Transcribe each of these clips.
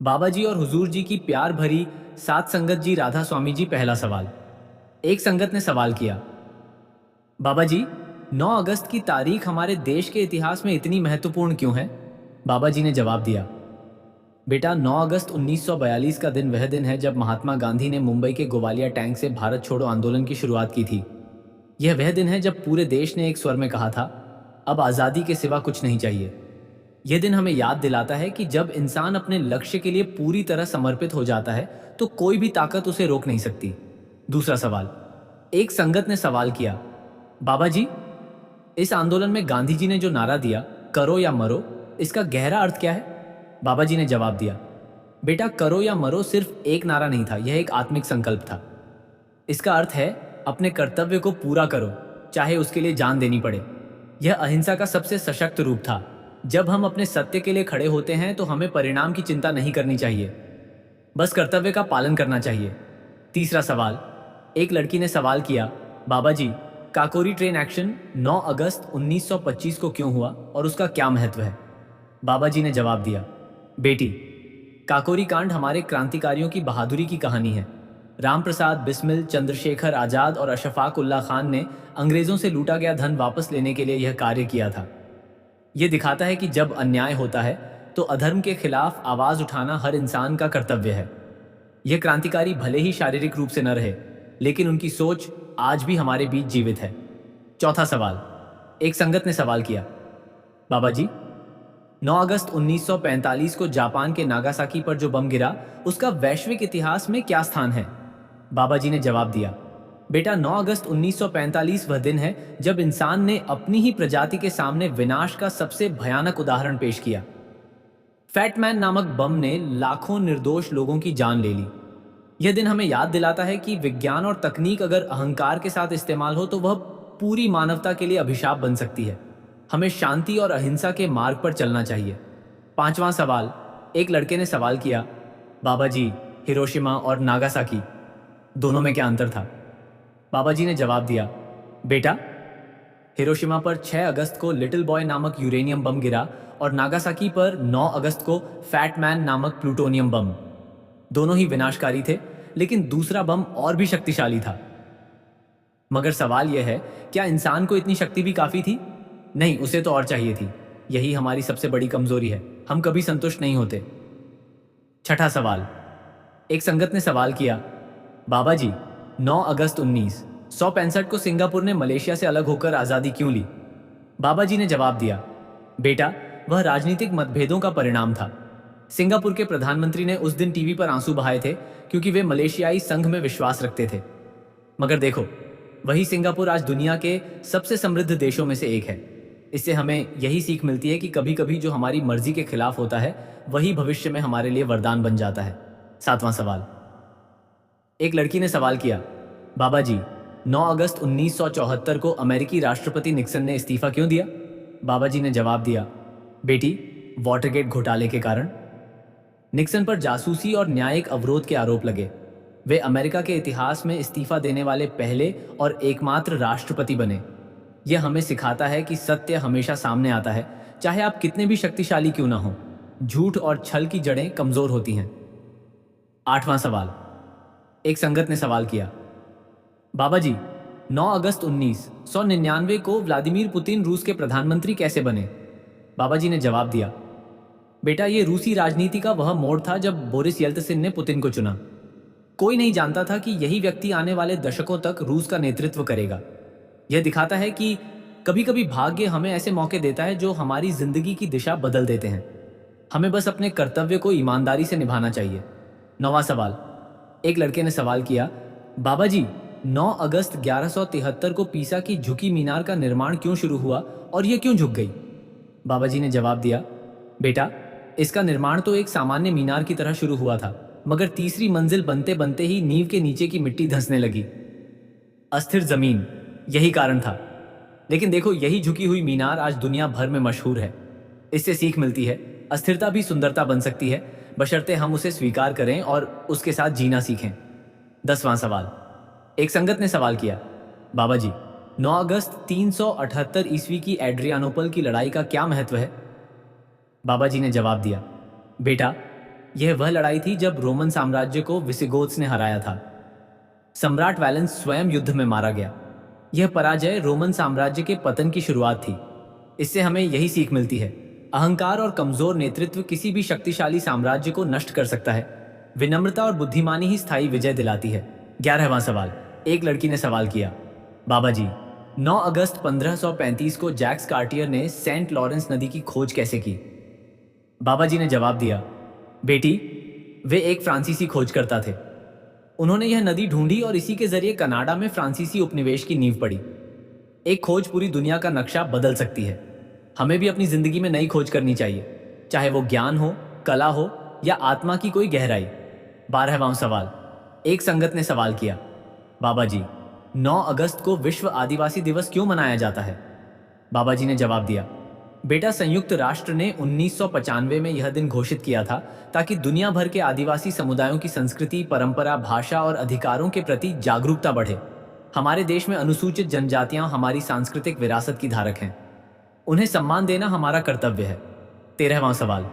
बाबा जी और हुजूर जी की प्यार भरी सात संगत जी राधा स्वामी जी। पहला सवाल। एक संगत ने सवाल किया, बाबा जी, 9 अगस्त की तारीख हमारे देश के इतिहास में इतनी महत्वपूर्ण क्यों है? बाबा जी ने जवाब दिया, बेटा, 9 अगस्त 1942 का दिन वह दिन है जब महात्मा गांधी ने मुंबई के गोवालिया टैंक से भारत छोड़ो आंदोलन की शुरुआत की थी। यह वह दिन है जब पूरे देश ने एक स्वर में कहा था, अब आज़ादी के सिवा कुछ नहीं चाहिए। यह दिन हमें याद दिलाता है कि जब इंसान अपने लक्ष्य के लिए पूरी तरह समर्पित हो जाता है तो कोई भी ताकत उसे रोक नहीं सकती। दूसरा सवाल। एक संगत ने सवाल किया, बाबा जी, इस आंदोलन में गांधी जी ने जो नारा दिया, करो या मरो, इसका गहरा अर्थ क्या है? बाबा जी ने जवाब दिया, बेटा, करो या मरो सिर्फ एक नारा नहीं था, यह एक आत्मिक संकल्प था। इसका अर्थ है अपने कर्तव्य को पूरा करो, चाहे उसके लिए जान देनी पड़े। यह अहिंसा का सबसे सशक्त रूप था। जब हम अपने सत्य के लिए खड़े होते हैं तो हमें परिणाम की चिंता नहीं करनी चाहिए, बस कर्तव्य का पालन करना चाहिए। तीसरा सवाल। एक लड़की ने सवाल किया, बाबा जी, काकोरी ट्रेन एक्शन 9 अगस्त 1925 को क्यों हुआ और उसका क्या महत्व है? बाबा जी ने जवाब दिया, बेटी, काकोरी कांड हमारे क्रांतिकारियों की बहादुरी की कहानी है। राम प्रसाद बिस्मिल, चंद्रशेखर आजाद और अशफाक उल्ला खान ने अंग्रेजों से लूटा गया धन वापस लेने के लिए यह कार्य किया था। यह दिखाता है कि जब अन्याय होता है तो अधर्म के खिलाफ आवाज उठाना हर इंसान का कर्तव्य है। यह क्रांतिकारी भले ही शारीरिक रूप से न रहे, लेकिन उनकी सोच आज भी हमारे बीच जीवित है। चौथा सवाल। एक संगत ने सवाल किया, बाबा जी, 9 अगस्त 1945 को जापान के नागासाकी पर जो बम गिरा, उसका वैश्विक इतिहास में क्या स्थान है? बाबा जी ने जवाब दिया, बेटा, 9 अगस्त 1945 वह दिन है जब इंसान ने अपनी ही प्रजाति के सामने विनाश का सबसे भयानक उदाहरण पेश किया। फैटमैन नामक बम ने लाखों निर्दोष लोगों की जान ले ली। यह दिन हमें याद दिलाता है कि विज्ञान और तकनीक अगर अहंकार के साथ इस्तेमाल हो तो वह पूरी मानवता के लिए अभिशाप बन सकती है। हमें शांति और अहिंसा के मार्ग पर चलना चाहिए। पांचवां सवाल। एक लड़के ने सवाल किया, बाबा जी, हिरोशिमा और नागासाकी दोनों में क्या अंतर था? बाबा जी ने जवाब दिया, बेटा, हिरोशिमा पर 6 अगस्त को लिटिल बॉय नामक यूरेनियम बम गिरा और नागासाकी पर 9 अगस्त को फैटमैन नामक प्लूटोनियम बम। दोनों ही विनाशकारी थे, लेकिन दूसरा बम और भी शक्तिशाली था। मगर सवाल यह है, क्या इंसान को इतनी शक्ति भी काफी थी? नहीं, उसे तो और चाहिए थी। यही हमारी सबसे बड़ी कमजोरी है, हम कभी संतुष्ट नहीं होते। छठा सवाल। एक संगत ने सवाल किया, बाबा जी, 9 अगस्त 1965 को सिंगापुर ने मलेशिया से अलग होकर आजादी क्यों ली? बाबा जी ने जवाब दिया, बेटा, वह राजनीतिक मतभेदों का परिणाम था। सिंगापुर के प्रधानमंत्री ने उस दिन टीवी पर आंसू बहाए थे क्योंकि वे मलेशियाई संघ में विश्वास रखते थे। मगर देखो, वही सिंगापुर आज दुनिया के सबसे समृद्ध देशों में से एक है। इससे हमें यही सीख मिलती है कि कभी कभी जो हमारी मर्जी के खिलाफ होता है वही भविष्य में हमारे लिए वरदान बन जाता है। सातवां सवाल। एक लड़की ने सवाल किया, बाबा जी, 9 अगस्त 1974 को अमेरिकी राष्ट्रपति निक्सन ने इस्तीफा क्यों दिया? बाबा जी ने जवाब दिया, बेटी, वाटरगेट घोटाले के कारण। निक्सन पर जासूसी और न्यायिक अवरोध के आरोप लगे। वे अमेरिका के इतिहास में इस्तीफा देने वाले पहले और एकमात्र राष्ट्रपति बने। यह हमें सिखाता है कि सत्य हमेशा सामने आता है, चाहे आप कितने भी शक्तिशाली क्यों ना हो। झूठ और छल की जड़ें कमजोर होती हैं। आठवां सवाल। एक संगत ने सवाल किया, बाबा जी, 9 अगस्त 1999 को व्लादिमीर पुतिन रूस के प्रधानमंत्री कैसे बने? बाबा जी ने जवाब दिया, बेटा, ये रूसी राजनीति का वह मोड़ था जब बोरिस येल्त्सिन ने पुतिन को चुना। कोई नहीं जानता था कि यही व्यक्ति आने वाले दशकों तक रूस का नेतृत्व करेगा। यह दिखाता है कि कभी कभी भाग्य हमें ऐसे मौके देता है जो हमारी जिंदगी की दिशा बदल देते हैं। हमें बस अपने कर्तव्य को ईमानदारी से निभाना चाहिए। नौवां सवाल। एक लड़के ने सवाल किया, बाबा जी, 9 अगस्त 1173 को पीसा की झुकी मीनार का निर्माण क्यों शुरू हुआ और यह क्यों झुक गई? बाबा जी ने जवाब दिया, बेटा, इसका निर्माण तो एक सामान्य मीनार की तरह शुरू हुआ था, मगर तीसरी मंजिल बनते बनते ही नींव के नीचे की मिट्टी धंसने लगी। अस्थिर जमीन, यही कारण था। लेकिन देखो, यही झुकी हुई मीनार आज दुनिया भर में मशहूर है। इससे सीख मिलती है, अस्थिरता भी सुंदरता बन सकती है, बशर्ते हम उसे स्वीकार करें और उसके साथ जीना सीखें। 10वां सवाल। एक संगत ने सवाल किया, बाबा जी, 9 अगस्त 378 ईस्वी की एड्रियानोपल की लड़ाई का क्या महत्व है? बाबा जी ने जवाब दिया, बेटा, यह वह लड़ाई थी जब रोमन साम्राज्य को विसिगोथ्स ने हराया था। सम्राट वैलेंस स्वयं युद्ध में मारा गया। यह पराजय रोमन साम्राज्य के पतन की शुरुआत थी। इससे हमें यही सीख मिलती है, अहंकार और कमजोर नेतृत्व किसी भी शक्तिशाली साम्राज्य को नष्ट कर सकता है। विनम्रता और बुद्धिमानी ही स्थायी विजय दिलाती है। 11वां सवाल। एक लड़की ने सवाल किया, बाबा जी, 9 अगस्त 1535 को जैक्स कार्टियर ने सेंट लॉरेंस नदी की खोज कैसे की? बाबा जी ने जवाब दिया, बेटी, वे एक फ्रांसीसी खोजकर्ता थे। उन्होंने यह नदी ढूंढी और इसी के जरिए कनाडा में फ्रांसीसी उपनिवेश की नींव पड़ी। एक खोज पूरी दुनिया का नक्शा बदल सकती है। हमें भी अपनी जिंदगी में नई खोज करनी चाहिए, चाहे वो ज्ञान हो, कला हो या आत्मा की कोई गहराई। 12वां सवाल। एक संगत ने सवाल किया, बाबा जी, 9 अगस्त को विश्व आदिवासी दिवस क्यों मनाया जाता है? बाबा जी ने जवाब दिया, बेटा, संयुक्त राष्ट्र ने 1995 में यह दिन घोषित किया था ताकि दुनिया भर के आदिवासी समुदायों की संस्कृति, परंपरा, भाषा और अधिकारों के प्रति जागरूकता बढ़े। हमारे देश में अनुसूचित जनजातियां हमारी सांस्कृतिक विरासत की धारक हैं। उन्हें सम्मान देना हमारा कर्तव्य है। 13वां सवाल।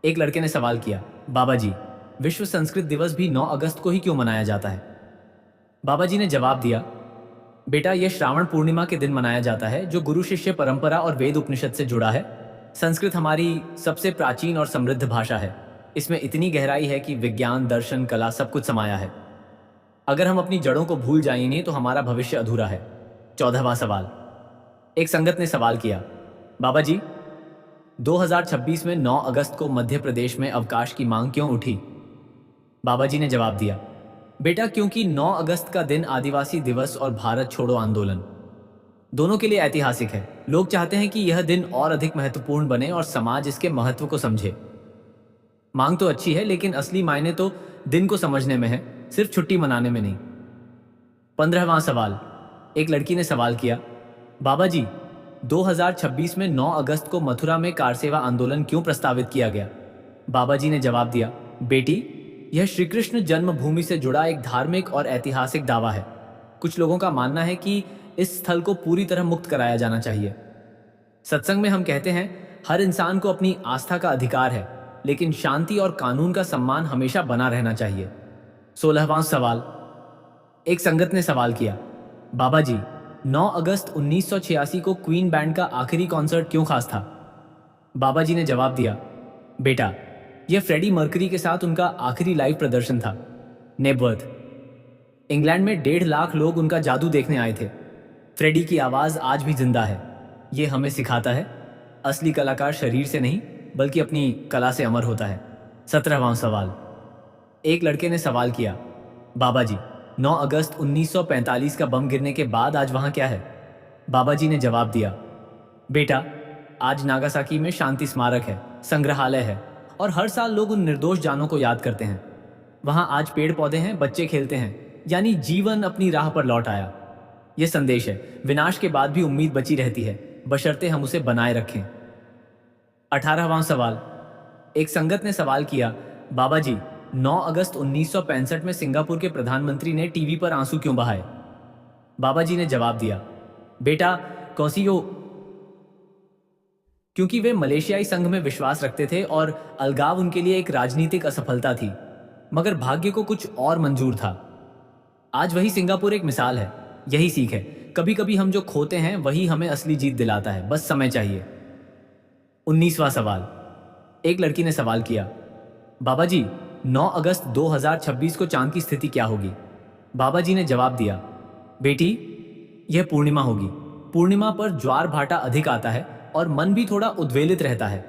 एक लड़के ने सवाल किया, बाबा जी, विश्व संस्कृत दिवस भी 9 अगस्त को ही क्यों मनाया जाता है? बाबा जी ने जवाब दिया, बेटा, यह श्रावण पूर्णिमा के दिन मनाया जाता है, जो गुरु शिष्य परंपरा और वेद उपनिषद से जुड़ा है। संस्कृत हमारी सबसे प्राचीन और समृद्ध भाषा है। इसमें इतनी गहराई है कि विज्ञान, दर्शन, कला सब कुछ समाया है। अगर हम अपनी जड़ों को भूल जाएंगे तो हमारा भविष्य अधूरा है। 14वां सवाल। एक संगत ने सवाल किया, बाबा जी, 2026 में 9 अगस्त को मध्य प्रदेश में अवकाश की मांग क्यों उठी? बाबा जी ने जवाब दिया, बेटा, क्योंकि 9 अगस्त का दिन आदिवासी दिवस और भारत छोड़ो आंदोलन दोनों के लिए ऐतिहासिक है। लोग चाहते हैं कि यह दिन और अधिक महत्वपूर्ण बने और समाज इसके महत्व को समझे। मांग तो अच्छी है, लेकिन असली मायने तो दिन को समझने में है, सिर्फ छुट्टी मनाने में नहीं। 15वां सवाल। एक लड़की ने सवाल किया, बाबा जी, 2026 में 9 अगस्त को मथुरा में कारसेवा आंदोलन क्यों प्रस्तावित किया गया? बाबा जी ने जवाब दिया, बेटी, यह श्री कृष्ण जन्मभूमि से जुड़ा एक धार्मिक और ऐतिहासिक दावा है। कुछ लोगों का मानना है कि इस स्थल को पूरी तरह मुक्त कराया जाना चाहिए। सत्संग में हम कहते हैं, हर इंसान को अपनी आस्था का अधिकार है, लेकिन शांति और कानून का सम्मान हमेशा बना रहना चाहिए। 16वां सवाल। एक संगत ने सवाल किया, बाबा जी, 9 अगस्त 1986 को क्वीन बैंड का आखिरी कॉन्सर्ट क्यों खास था? बाबा जी ने जवाब दिया, बेटा, यह फ्रेडी मर्करी के साथ उनका आखिरी लाइव प्रदर्शन था। नेबर्थ, इंग्लैंड में 1.5 लाख लोग उनका जादू देखने आए थे। फ्रेडी की आवाज आज भी जिंदा है। यह हमें सिखाता है, असली कलाकार शरीर से नहीं बल्कि अपनी कला से अमर होता है। 17वां सवाल। एक लड़के ने सवाल किया, बाबा जी, 9 अगस्त 1945 का बम गिरने के बाद आज वहां क्या है? बाबा जी ने जवाब दिया, बेटा, आज नागासाकी में शांति स्मारक है, संग्रहालय है और हर साल लोग उन निर्दोष जानों को याद करते हैं। वहां आज पेड़ पौधे हैं, बच्चे खेलते हैं, यानी जीवन अपनी राह पर लौट आया। यह संदेश है, विनाश के बाद भी उम्मीद बची रहती है, बशर्ते हम उसे बनाए रखें। 18वां सवाल। एक संगत ने सवाल किया, बाबा जी, 9 अगस्त 1965 में सिंगापुर के प्रधानमंत्री ने टीवी पर आंसू क्यों बहाए? बाबा जी ने जवाब दिया, बेटा कौसियो, क्योंकि वे मलेशियाई संघ में विश्वास रखते थे और अलगाव उनके लिए एक राजनीतिक असफलता थी, मगर भाग्य को कुछ और मंजूर था। आज वही सिंगापुर एक मिसाल है। यही सीख है, कभी कभी हम जो खोते हैं वही हमें असली जीत दिलाता है, बस समय चाहिए। 19वां सवाल। एक लड़की ने सवाल किया, बाबा जी, 9 अगस्त 2026 को चांद की स्थिति क्या होगी? बाबा जी ने जवाब दिया, बेटी, यह पूर्णिमा होगी। पूर्णिमा पर ज्वार भाटा अधिक आता है और मन भी थोड़ा उद्वेलित रहता है,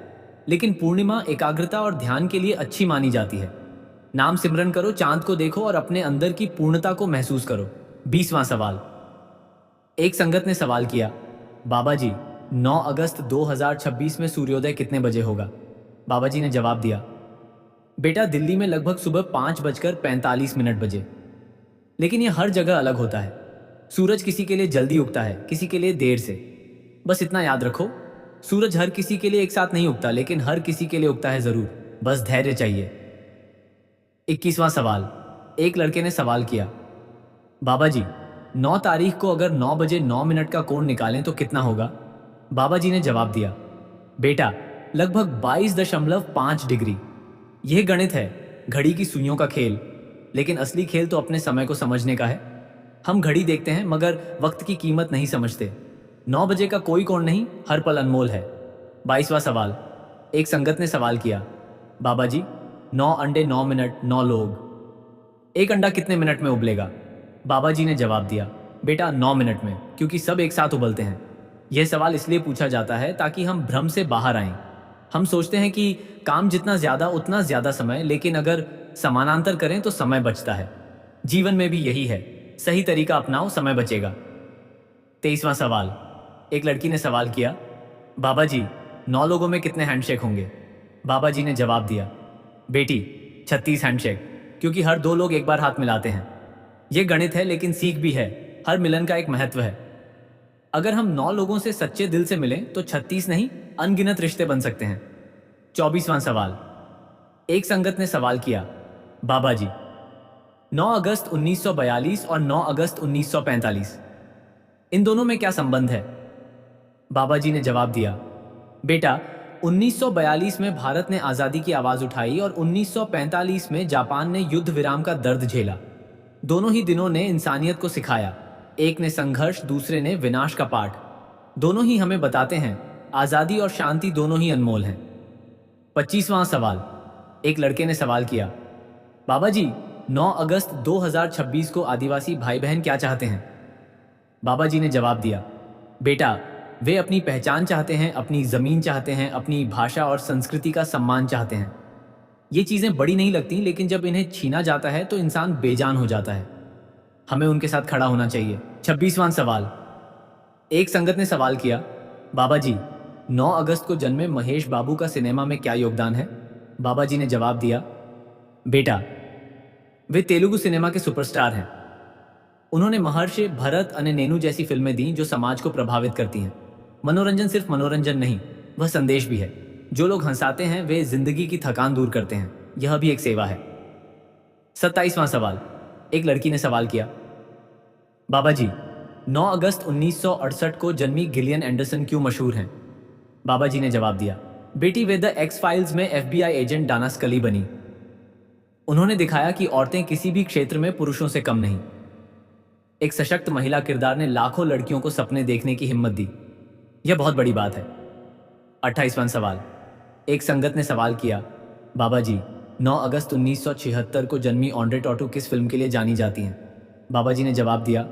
लेकिन पूर्णिमा एकाग्रता और ध्यान के लिए अच्छी मानी जाती है। नाम सिमरन करो, चांद को देखो और अपने अंदर की पूर्णता को महसूस करो। 20वां सवाल। एक संगत ने सवाल किया, बाबा जी, 9 अगस्त 2026 में सूर्योदय कितने बजे होगा? बाबा जी ने जवाब दिया, बेटा, दिल्ली में लगभग सुबह 5:45 बजे। लेकिन यह हर जगह अलग होता है। सूरज किसी के लिए जल्दी उगता है, किसी के लिए देर से। बस इतना याद रखो, सूरज हर किसी के लिए एक साथ नहीं उगता, लेकिन हर किसी के लिए उगता है जरूर, बस धैर्य चाहिए। 21वां सवाल। एक लड़के ने सवाल किया, बाबा जी, 9 तारीख को अगर 9 बजे 9 मिनट का कोण निकालें तो कितना होगा? बाबा जी ने जवाब दिया, बेटा, लगभग 22.5 डिग्री। यह गणित है, घड़ी की सुइयों का खेल। लेकिन असली खेल तो अपने समय को समझने का है। हम घड़ी देखते हैं मगर वक्त की कीमत नहीं समझते। 9 बजे का कोई कोण नहीं, हर पल अनमोल है। 22वां सवाल। एक संगत ने सवाल किया, बाबा जी, 9 अंडे 9 मिनट 9 लोग, एक अंडा कितने मिनट में उबलेगा? बाबा जी ने जवाब दिया, बेटा 9 मिनट में, क्योंकि सब एक साथ उबलते हैं। यह सवाल इसलिए पूछा जाता है ताकि हम भ्रम से बाहर आएं। हम सोचते हैं कि काम जितना ज्यादा उतना ज्यादा समय, लेकिन अगर समानांतर करें तो समय बचता है। जीवन में भी यही है, सही तरीका अपनाओ, समय बचेगा। 23वां सवाल। एक लड़की ने सवाल किया, बाबा जी, 9 लोगों में कितने हैंडशेक होंगे? बाबा जी ने जवाब दिया, बेटी 36 हैंडशेक, क्योंकि हर 2 लोग एक बार हाथ मिलाते हैं। यह गणित है लेकिन सीख भी है, हर मिलन का एक महत्व है। अगर हम 9 लोगों से सच्चे दिल से मिलें तो 36 नहीं, अनगिनत रिश्ते बन सकते हैं। 24वां सवाल। एक संगत ने सवाल किया, बाबा जी, 9 अगस्त 1942 और 9 अगस्त 1945, इन दोनों में क्या संबंध है? बाबा जी ने जवाब दिया, बेटा 1942 में भारत ने आजादी की आवाज उठाई और 1945 में जापान ने युद्ध विराम का दर्द झेला। दोनों ही दिनों ने इंसानियत को सिखाया। एक ने संघर्ष, दूसरे ने विनाश का पाठ। दोनों ही हमें बताते हैं आजादी और शांति दोनों ही अनमोल हैं। 25वां सवाल। एक लड़के ने सवाल किया, बाबा जी, 9 अगस्त 2026 को आदिवासी भाई बहन क्या चाहते हैं? बाबा जी ने जवाब दिया, बेटा वे अपनी पहचान चाहते हैं, अपनी जमीन चाहते हैं, अपनी भाषा और संस्कृति का सम्मान चाहते हैं। ये चीजें बड़ी नहीं लगती, लेकिन जब इन्हें छीना जाता है तो इंसान बेजान हो जाता है। हमें उनके साथ खड़ा होना चाहिए। 26वां सवाल। एक संगत ने सवाल किया, बाबा जी, 9 अगस्त को जन्मे महेश बाबू का सिनेमा में क्या योगदान है? बाबा जी ने जवाब दिया, बेटा वे तेलुगु सिनेमा के सुपरस्टार हैं। उन्होंने महर्षि, भरत अने नेनु जैसी फिल्में दी जो समाज को प्रभावित करती हैं। मनोरंजन सिर्फ मनोरंजन नहीं, वह संदेश भी है। जो लोग हंसाते हैं वे जिंदगी की थकान दूर करते हैं, यह भी एक सेवा है। 27वां सवाल। एक लड़की ने सवाल किया, बाबा जी, 9 अगस्त 1968 को जन्मी गिलियन एंडरसन क्यों मशहूर हैं? बाबा जी ने जवाब दिया, बेटी वे द एक्स फाइल्स में FBI एजेंट डाना स्कली बनी। उन्होंने दिखाया कि औरतें किसी भी क्षेत्र में पुरुषों से कम नहीं। एक सशक्त महिला किरदार ने लाखों लड़कियों को सपने देखने की हिम्मत दी। यह बहुत बड़ी बात है। 28वां सवाल। एक संगत ने सवाल किया, बाबा जी, 9 अगस्त 1976 को जन्मी ऑड्रे टॉटू किस फिल्म के लिए जानी जाती हैं? बाबा जी ने जवाब दिया,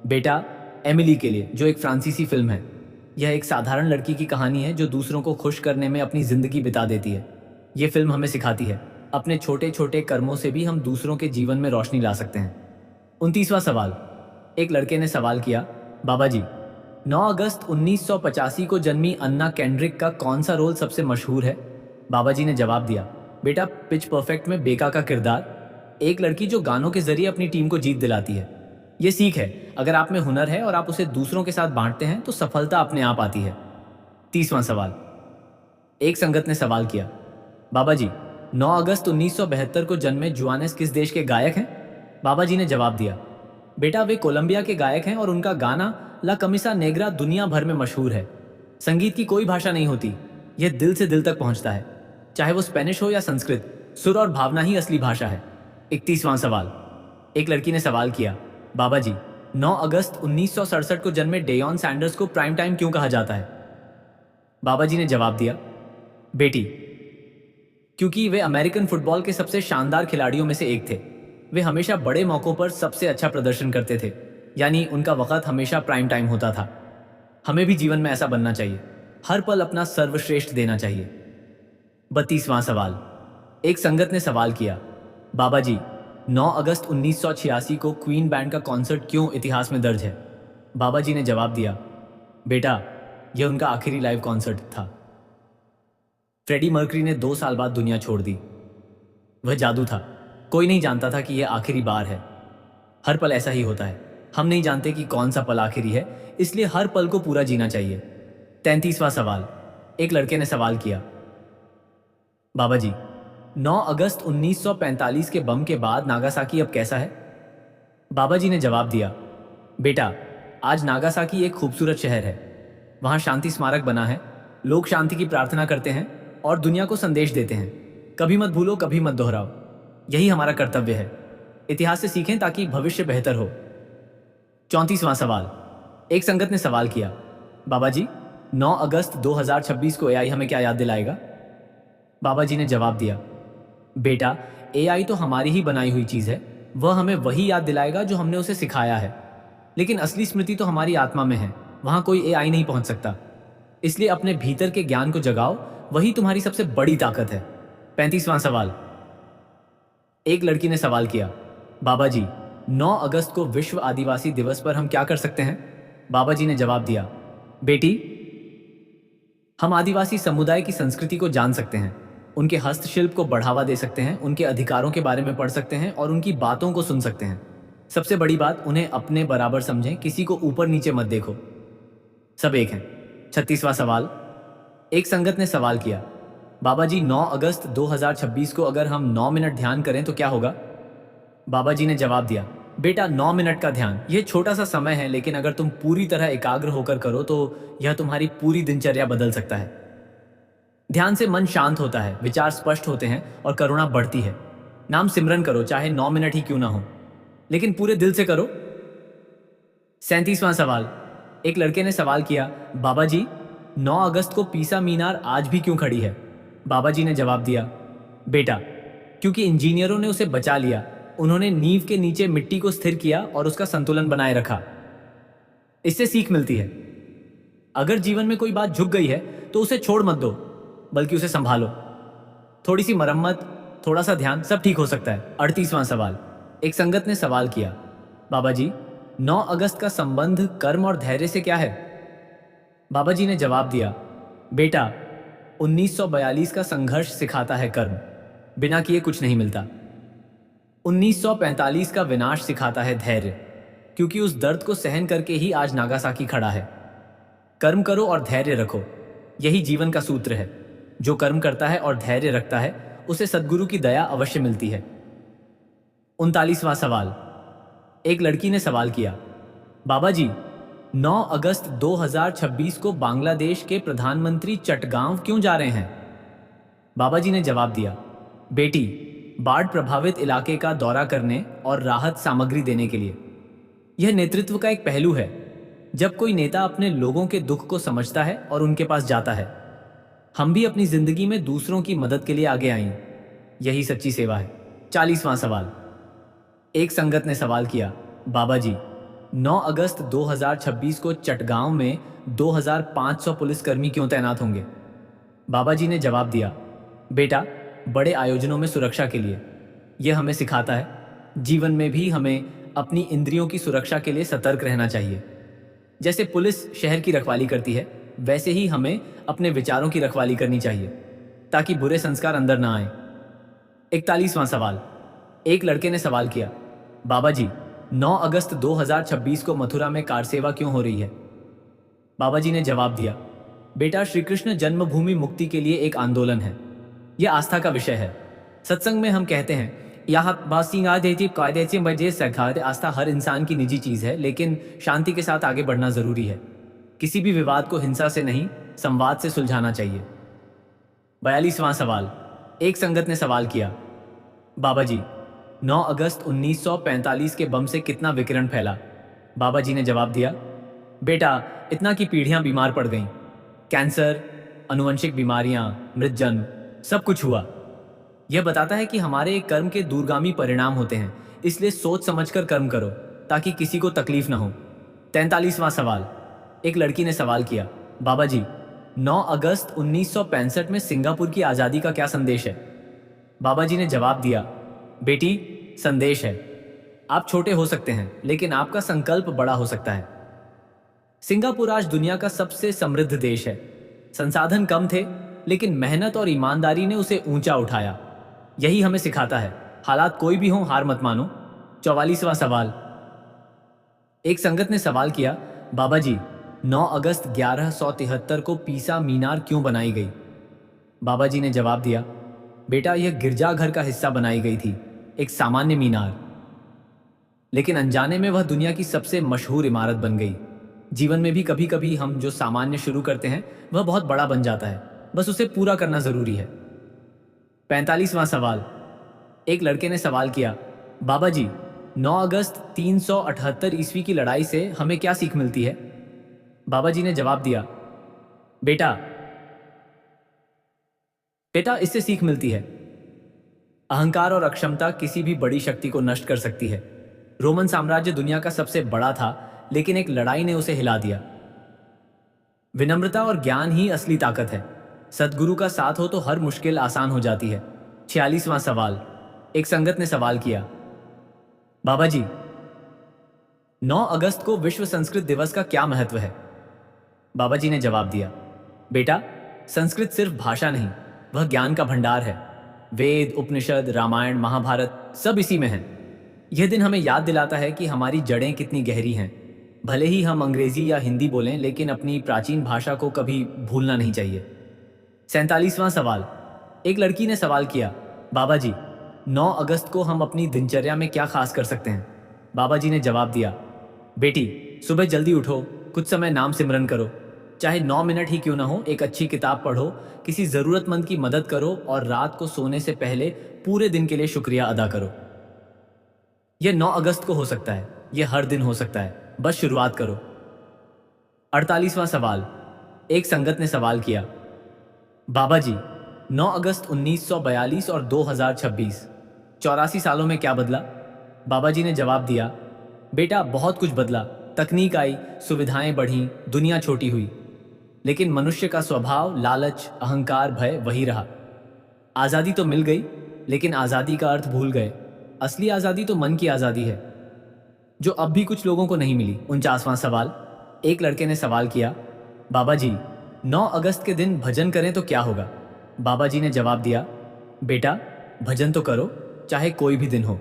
बेटा एमिली के लिए, जो एक फ्रांसीसी फिल्म है। यह एक साधारण लड़की की कहानी है जो दूसरों को खुश करने में अपनी जिंदगी बिता देती है। यह फिल्म हमें सिखाती है अपने छोटे छोटे कर्मों से भी हम दूसरों के जीवन में रोशनी ला सकते हैं। 29वां सवाल। एक लड़के ने सवाल किया, बाबा जी, 9 अगस्त 1985 को जन्मी अन्ना केंड्रिक का कौन सा रोल सबसे मशहूर है? बाबा जी ने जवाब दिया, बेटा पिच परफेक्ट में बेका का किरदार, एक लड़की जो गानों के जरिए अपनी टीम को जीत दिलाती है। ये सीख है, अगर आप में हुनर है और आप उसे दूसरों के साथ बांटते हैं तो सफलता अपने आप आती है। 30वां सवाल। एक संगत ने सवाल किया, बाबा जी, 9 अगस्त 1972 को जन्मे जुआनेस किस देश के गायक हैं? बाबा जी ने जवाब दिया, बेटा वे कोलंबिया के गायक हैं और उनका गाना ला कमिसा नेग्रा दुनिया भर में मशहूर है। संगीत की कोई भाषा नहीं होती, यह दिल से दिल तक पहुंचता है। चाहे वो स्पेनिश हो या संस्कृत, सुर और भावना ही असली भाषा है। 31वां सवाल। एक लड़की ने सवाल किया, बाबा जी, 9 अगस्त 1967 को जन्मे डेयॉन सैंडर्स को प्राइम टाइम क्यों कहा जाता है? बाबा जी ने जवाब दिया, बेटी क्योंकि वे अमेरिकन फुटबॉल के सबसे शानदार खिलाड़ियों में से एक थे। वे हमेशा बड़े मौकों पर सबसे अच्छा प्रदर्शन करते थे, यानी उनका वक्त हमेशा प्राइम टाइम होता था। हमें भी जीवन में ऐसा बनना चाहिए, हर पल अपना सर्वश्रेष्ठ देना चाहिए। 32वां सवाल। एक संगत ने सवाल किया, बाबा जी, 9 अगस्त 1986 को क्वीन बैंड का कॉन्सर्ट क्यों इतिहास में दर्ज है? बाबा जी ने जवाब दिया, बेटा यह उनका आखिरी लाइव कॉन्सर्ट था। फ्रेडी मर्करी ने 2 साल बाद दुनिया छोड़ दी। वह जादू था, कोई नहीं जानता था कि यह आखिरी बार है। हर पल ऐसा ही होता है, हम नहीं जानते कि कौन सा पल आखिरी है, इसलिए हर पल को पूरा जीना चाहिए। 33वां सवाल। एक लड़के ने सवाल किया, बाबा जी, 9 अगस्त 1945 के बम के बाद नागासाकी अब कैसा है? बाबा जी ने जवाब दिया, बेटा आज नागासाकी एक खूबसूरत शहर है। वहां शांति स्मारक बना है, लोग शांति की प्रार्थना करते हैं और दुनिया को संदेश देते हैं। कभी मत भूलो, कभी मत दोहराओ। यही हमारा कर्तव्य है। इतिहास से सीखें ताकि भविष्य बेहतर हो। 34वां सवाल। एक संगत ने सवाल किया, बाबा जी, 9 अगस्त 2026 को एआई हमें क्या याद दिलाएगा? बाबा जी ने जवाब दिया, बेटा, एआई तो हमारी ही बनाई हुई चीज है। वह हमें वही याद दिलाएगा जो हमने उसे सिखाया है। लेकिन असली स्मृति तो हमारी आत्मा में है, वहां कोई एआई नहीं पहुंच सकता। इसलिए अपने भीतर के ज्ञान को जगाओ, वही तुम्हारी सबसे बड़ी ताकत है। 35वां सवाल। एक लड़की ने सवाल किया, बाबा जी, 9 अगस्त को विश्व आदिवासी दिवस पर हम क्या कर सकते हैं? बाबा जी ने जवाब दिया, बेटी, हम आदिवासी समुदाय की संस्कृति को जान सकते हैं, उनके हस्तशिल्प को बढ़ावा दे सकते हैं, उनके अधिकारों के बारे में पढ़ सकते हैं और उनकी बातों को सुन सकते हैं। सबसे बड़ी बात, उन्हें अपने बराबर समझें, किसी को ऊपर नीचे मत देखो, सब एक हैं। 36वां सवाल। एक संगत ने सवाल किया, बाबा जी, 9 अगस्त 2026 को अगर हम 9 मिनट ध्यान करें तो क्या होगा? बाबा जी ने जवाब दिया, बेटा, 9 मिनट का ध्यान यह छोटा सा समय है, लेकिन अगर तुम पूरी तरह एकाग्र होकर करो तो यह तुम्हारी पूरी दिनचर्या बदल सकता है। ध्यान से मन शांत होता है, विचार स्पष्ट होते हैं और करुणा बढ़ती है। नाम सिमरन करो, चाहे 9 मिनट ही क्यों ना हो, लेकिन पूरे दिल से करो। 37वां सवाल। एक लड़के ने सवाल किया, बाबा जी, 9 अगस्त को पीसा मीनार आज भी क्यों खड़ी है? बाबा जी ने जवाब दिया, बेटा, क्योंकि इंजीनियरों ने उसे बचा लिया। उन्होंने नींव के नीचे मिट्टी को स्थिर किया और उसका संतुलन बनाए रखा। इससे सीख मिलती है, अगर जीवन में कोई बात झुक गई है तो उसे छोड़ मत दो, बल्कि उसे संभालो। थोड़ी सी मरम्मत, थोड़ा सा ध्यान, सब ठीक हो सकता है। 38वां सवाल। एक संगत ने सवाल किया, बाबा जी, 9 अगस्त का संबंध कर्म और धैर्य से क्या है? बाबा जी ने जवाब दिया, बेटा, 1942 का संघर्ष सिखाता है कर्म, बिना किए कुछ नहीं मिलता। 1945 का विनाश सिखाता है धैर्य, क्योंकि उस दर्द को सहन करके ही आज नागासाकी खड़ा है। कर्म करो और धैर्य रखो, यही जीवन का सूत्र है। जो कर्म करता है और धैर्य रखता है, उसे सद्गुरु की दया अवश्य मिलती है। 39वां सवाल। एक लड़की ने सवाल किया, बाबा जी, 9 अगस्त 2026 को बांग्लादेश के प्रधानमंत्री चटगांव क्यों जा रहे हैं? बाबा जी ने जवाब दिया, बेटी, बाढ़ प्रभावित इलाके का दौरा करने और राहत सामग्री देने के लिए। यह नेतृत्व का एक पहलू है। जब कोई नेता अपने लोगों के दुख को समझता है और उनके पास जाता है, हम भी अपनी जिंदगी में दूसरों की मदद के लिए आगे आएं। यही सच्ची सेवा है। 40वां सवाल। एक संगत ने सवाल किया, बाबा जी, 9 अगस्त 2026 को चटगांव में 2500 पुलिसकर्मी क्यों तैनात होंगे? बाबा जी ने जवाब दिया, बेटा, बड़े आयोजनों में सुरक्षा के लिए। यह हमें सिखाता है, जीवन में भी हमें अपनी इंद्रियों की सुरक्षा के लिए सतर्क रहना चाहिए। जैसे पुलिस शहर की रखवाली करती है, वैसे ही हमें अपने विचारों की रखवाली करनी चाहिए, ताकि बुरे संस्कार अंदर ना आए। 41वां सवाल। एक लड़के ने सवाल किया, बाबा जी, 9 अगस्त 2026 को मथुरा में कार सेवा क्यों हो रही है? बाबा जी ने जवाब दिया, बेटा, श्री कृष्ण जन्मभूमि मुक्ति के लिए एक आंदोलन है। यह आस्था का विषय है। सत्संग में हम कहते हैं, आस्था हर इंसान की निजी चीज है, लेकिन शांति के साथ आगे बढ़ना जरूरी है। किसी भी विवाद को हिंसा से नहीं, संवाद से सुलझाना चाहिए। 42वां सवाल। एक संगत ने सवाल किया, बाबा जी, 9 अगस्त 1945 के बम से कितना विकिरण फैला? बाबा जी ने जवाब दिया, बेटा, इतना कि पीढ़ियां बीमार पड़ गईं। कैंसर, अनुवंशिक बीमारियां, मृत जन्म, सब कुछ हुआ। यह बताता है कि हमारे एक कर्म के दूरगामी परिणाम होते हैं, इसलिए सोच समझकर कर्म करो ताकि किसी को तकलीफ ना हो। 43वां सवाल। एक लड़की ने सवाल किया, बाबा जी, 9 अगस्त 1965 में सिंगापुर की आज़ादी का क्या संदेश है? बाबा जी ने जवाब दिया, बेटी, संदेश है, आप छोटे हो सकते हैं, लेकिन आपका संकल्प बड़ा हो सकता है। सिंगापुर आज दुनिया का सबसे समृद्ध देश है। संसाधन कम थे, लेकिन मेहनत और ईमानदारी ने उसे ऊंचा उठाया। यही हमें सिखाता है, हालात कोई भी हो, हार मत मानो। 44वां सवाल। एक संगत ने सवाल किया, बाबा जी, 9 अगस्त 1173 को पीसा मीनार क्यों बनाई गई? बाबा जी ने जवाब दिया, बेटा, यह गिरजाघर का हिस्सा बनाई गई थी, एक सामान्य मीनार, लेकिन अनजाने में वह दुनिया की सबसे मशहूर इमारत बन गई। जीवन में भी कभी कभी हम जो सामान्य शुरू करते हैं, वह बहुत बड़ा बन जाता है, बस उसे पूरा करना जरूरी है। 45वां सवाल। एक लड़के ने सवाल किया, बाबा जी, 9 अगस्त 378 ईस्वी की लड़ाई से हमें क्या सीख मिलती है? बाबा जी ने जवाब दिया, बेटा बेटा इससे सीख मिलती है, अहंकार और अक्षमता किसी भी बड़ी शक्ति को नष्ट कर सकती है। रोमन साम्राज्य दुनिया का सबसे बड़ा था, लेकिन एक लड़ाई ने उसे हिला दिया। विनम्रता और ज्ञान ही असली ताकत है। सद्गुरु का साथ हो तो हर मुश्किल आसान हो जाती है। 46वां सवाल। एक संगत ने सवाल किया, बाबा जी, 9 अगस्त को विश्व संस्कृत दिवस का क्या महत्व है? बाबा जी ने जवाब दिया, बेटा, संस्कृत सिर्फ भाषा नहीं, वह ज्ञान का भंडार है। वेद, उपनिषद, रामायण, महाभारत सब इसी में है। यह दिन हमें याद दिलाता है कि हमारी जड़ें कितनी गहरी हैं। भले ही हम अंग्रेजी या हिंदी बोलें, लेकिन अपनी प्राचीन भाषा को कभी भूलना नहीं चाहिए। 47वां सवाल। एक लड़की ने सवाल किया, बाबा जी, 9 अगस्त को हम अपनी दिनचर्या में क्या खास कर सकते हैं? बाबा जी ने जवाब दिया, बेटी, सुबह जल्दी उठो, कुछ समय नाम सिमरन करो, चाहे 9 मिनट ही क्यों ना हो, एक अच्छी किताब पढ़ो, किसी जरूरतमंद की मदद करो और रात को सोने से पहले पूरे दिन के लिए शुक्रिया अदा करो। यह 9 अगस्त को हो सकता है, यह हर दिन हो सकता है, बस शुरुआत करो। 48वां सवाल। एक संगत ने सवाल किया, बाबा जी, 9 अगस्त 1942 और 2026 84 सालों में क्या बदला? बाबा जी ने जवाब दिया, बेटा, बहुत कुछ बदला। तकनीक आई, सुविधाएं बढ़ी, दुनिया छोटी हुई, लेकिन मनुष्य का स्वभाव, लालच, अहंकार, भय वही रहा। आज़ादी तो मिल गई, लेकिन आज़ादी का अर्थ भूल गए। असली आज़ादी तो मन की आज़ादी है, जो अब भी कुछ लोगों को नहीं मिली। 49वां सवाल। एक लड़के ने सवाल किया, बाबा जी, 9 अगस्त के दिन भजन करें तो क्या होगा? बाबा जी ने जवाब दिया, बेटा, भजन तो करो, चाहे कोई भी दिन हो।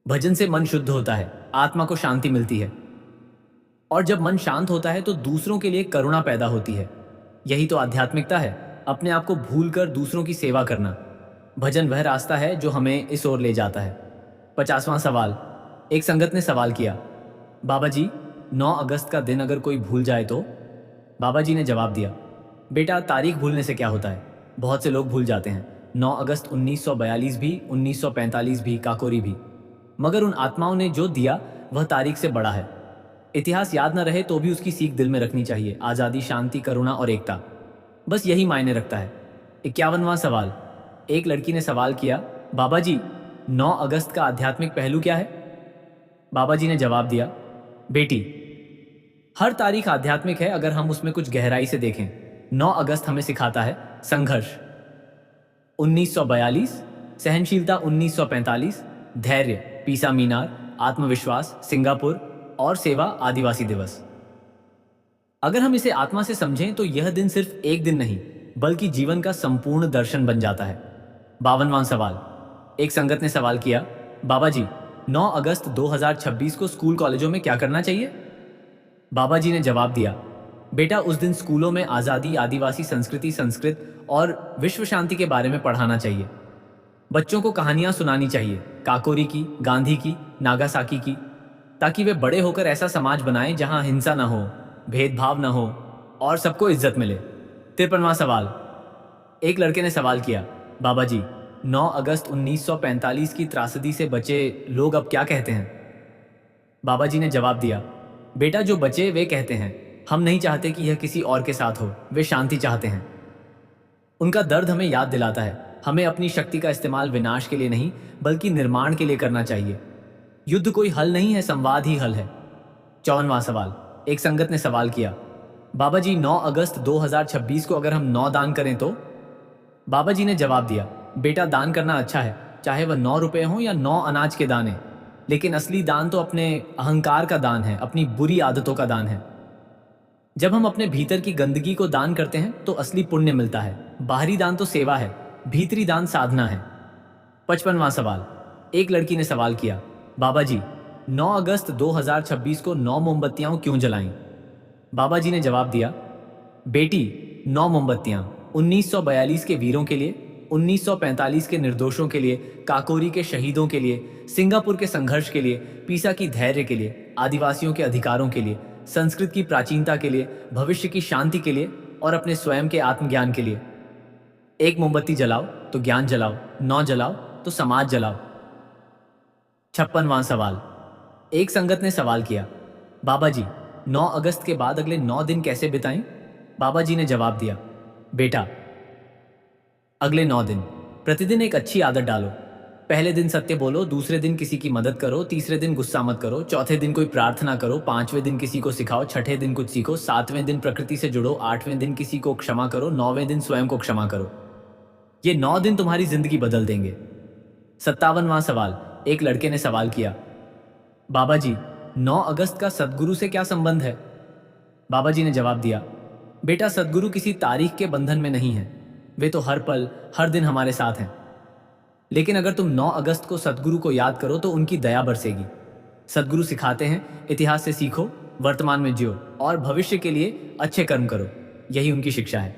भजन से मन शुद्ध होता है, आत्मा को शांति मिलती है, और जब मन शांत होता है तो दूसरों के लिए करुणा पैदा होती है। यही तो आध्यात्मिकता है, अपने आप को भूलकर दूसरों की सेवा करना। भजन वह रास्ता है जो हमें इस ओर ले जाता है। 50वां सवाल। एक संगत ने सवाल किया, बाबा जी, 9 अगस्त का दिन अगर कोई भूल जाए तो? बाबा जी ने जवाब दिया, बेटा, तारीख भूलने से क्या होता है? बहुत से लोग भूल जाते हैं। 9 अगस्त 1942 भी, 1945 भी, काकोरी भी, मगर उन आत्माओं ने जो दिया वह तारीख से बड़ा है। इतिहास याद न रहे तो भी उसकी सीख दिल में रखनी चाहिए। आज़ादी, शांति, करुणा और एकता, बस यही मायने रखता है। 51वां सवाल। एक लड़की ने सवाल किया, बाबा जी, 9 अगस्त का आध्यात्मिक पहलू क्या है? बाबा जी ने जवाब दिया, बेटी, हर तारीख आध्यात्मिक है अगर हम उसमें कुछ गहराई से देखें। 9 अगस्त हमें सिखाता है संघर्ष 1942, सहनशीलता 1945, धैर्य पीसा मीनार, आत्मविश्वास सिंगापुर और सेवा आदिवासी दिवस। अगर हम इसे आत्मा से समझें तो यह दिन सिर्फ एक दिन नहीं, बल्कि जीवन का संपूर्ण दर्शन बन जाता है। 52वां सवाल। एक संगत ने सवाल किया, बाबा जी, 9 अगस्त 2026 को स्कूल कॉलेजों में क्या करना चाहिए? बाबा जी ने जवाब दिया, बेटा, उस दिन स्कूलों में आज़ादी, आदिवासी संस्कृति, संस्कृत और विश्व शांति के बारे में पढ़ाना चाहिए। बच्चों को कहानियां सुनानी चाहिए, काकोरी की, गांधी की, नागासाकी की, ताकि वे बड़े होकर ऐसा समाज बनाएं जहां हिंसा न हो, भेदभाव न हो और सबको इज्जत मिले। 53वां सवाल। एक लड़के ने सवाल किया, बाबा जी, 9 अगस्त 1945 की त्रासदी से बचे लोग अब क्या कहते हैं? बाबा जी ने जवाब दिया, बेटा, जो बचे वे कहते हैं, हम नहीं चाहते कि यह किसी और के साथ हो, वे शांति चाहते हैं। उनका दर्द हमें याद दिलाता है, हमें अपनी शक्ति का इस्तेमाल विनाश के लिए नहीं, बल्कि निर्माण के लिए करना चाहिए। युद्ध कोई हल नहीं है, संवाद ही हल है। 54वां सवाल। एक संगत ने सवाल किया, बाबा जी, 9 अगस्त 2026 को अगर हम 9 दान करें तो? बाबा जी ने जवाब दिया, बेटा, दान करना अच्छा है, चाहे वह 9 रुपए हों या 9 अनाज के दाने, लेकिन असली दान तो अपने अहंकार का दान है, अपनी बुरी आदतों का दान है। जब हम अपने भीतर की गंदगी को दान करते हैं तो असली पुण्य मिलता है। बाहरी दान तो सेवा है, भीतरी दान साधना है। 55वां सवाल। एक लड़की ने सवाल किया, बाबा जी, 9 अगस्त 2026 को 9 मोमबत्तियां क्यों जलाईं? बाबा जी ने जवाब दिया, बेटी, 9 मोमबत्तियां 1942 के वीरों के लिए, 1945 के निर्दोषों के लिए, काकोरी के शहीदों के लिए, सिंगापुर के संघर्ष के लिए, पीसा की धैर्य के लिए, आदिवासियों के अधिकारों के लिए, संस्कृत की प्राचीनता के लिए, भविष्य की शांति के लिए और अपने स्वयं के आत्मज्ञान के लिए। एक मोमबत्ती जलाओ तो ज्ञान जलाओ, 9 जलाओ तो समाज जलाओ। 56वां सवाल। एक संगत ने सवाल किया, बाबा जी 9 अगस्त के बाद अगले 9 दिन कैसे बिताएं? बाबा जी ने जवाब दिया, बेटा अगले 9 दिन प्रतिदिन एक अच्छी आदत डालो। पहले दिन सत्य बोलो, दूसरे दिन किसी की मदद करो, तीसरे दिन गुस्सा मत करो, चौथे दिन कोई प्रार्थना करो, 5वें दिन किसी को सिखाओ, छठे दिन कुछ सीखो, 7वें दिन प्रकृति से जुड़ो, 8वें दिन किसी को क्षमा करो, 9वें दिन स्वयं को क्षमा करो। ये 9 दिन तुम्हारी जिंदगी बदल देंगे। 57वां सवाल। एक लड़के ने सवाल किया, बाबा जी 9 अगस्त का सदगुरु से क्या संबंध है? बाबा जी ने जवाब दिया, बेटा सदगुरु किसी तारीख के बंधन में नहीं है, वे तो हर पल हर दिन हमारे साथ हैं। लेकिन अगर तुम 9 अगस्त को सदगुरु को याद करो तो उनकी दया बरसेगी। सदगुरु सिखाते हैं, इतिहास से सीखो, वर्तमान में जियो और भविष्य के लिए अच्छे कर्म करो। यही उनकी शिक्षा है।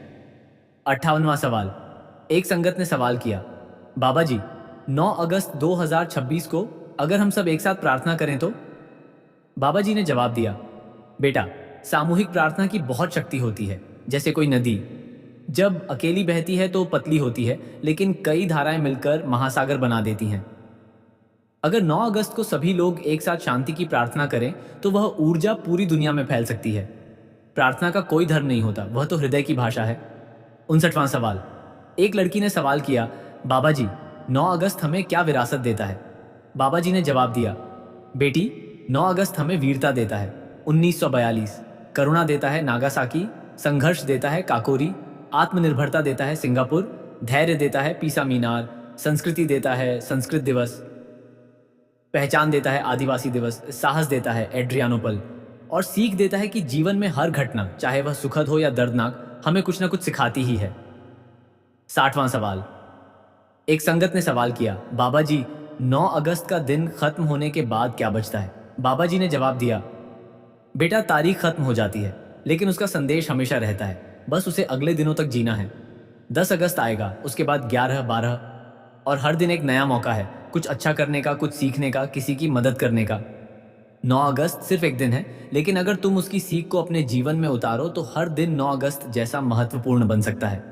58वां सवाल। एक संगत ने सवाल किया, बाबा जी 9 अगस्त 2026 को अगर हम सब एक साथ प्रार्थना करें तो? बाबा जी ने जवाब दिया, बेटा सामूहिक प्रार्थना की बहुत शक्ति होती है। जैसे कोई नदी जब अकेली बहती है तो पतली होती है, लेकिन कई धाराएं मिलकर महासागर बना देती हैं। अगर 9 अगस्त को सभी लोग एक साथ शांति की प्रार्थना करें तो वह ऊर्जा पूरी दुनिया में फैल सकती है। प्रार्थना का कोई धर्म नहीं होता, वह तो हृदय की भाषा है। 59वां सवाल। एक लड़की ने सवाल किया, बाबा जी 9 अगस्त हमें क्या विरासत देता है? बाबा जी ने जवाब दिया, बेटी 9 अगस्त हमें वीरता देता है 1942, करुणा देता है नागासाकी, संघर्ष देता है काकोरी, आत्मनिर्भरता देता है सिंगापुर, धैर्य देता है पीसा मीनार, संस्कृति देता है संस्कृत दिवस, पहचान देता है आदिवासी दिवस, साहस देता है एड्रियानोपल और सीख देता है कि जीवन में हर घटना, चाहे वह सुखद हो या दर्दनाक, हमें कुछ ना कुछ सिखाती ही है। 60वां सवाल। एक संगत ने सवाल किया, बाबा जी 9 अगस्त का दिन खत्म होने के बाद क्या बचता है? बाबा जी ने जवाब दिया, बेटा तारीख खत्म हो जाती है लेकिन उसका संदेश हमेशा रहता है, बस उसे अगले दिनों तक जीना है। 10 अगस्त आएगा, उसके बाद 11, 12 और हर दिन एक नया मौका है, कुछ अच्छा करने का, कुछ सीखने का, किसी की मदद करने का। 9 अगस्त सिर्फ एक दिन है, लेकिन अगर तुम उसकी सीख को अपने जीवन में उतारो तो हर दिन 9 अगस्त जैसा महत्वपूर्ण बन सकता है।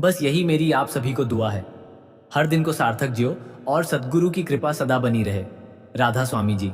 बस यही मेरी आप सभी को दुआ है। हर दिन को सार्थक जियो और सद्गुरु की कृपा सदा बनी रहे। राधा स्वामी जी।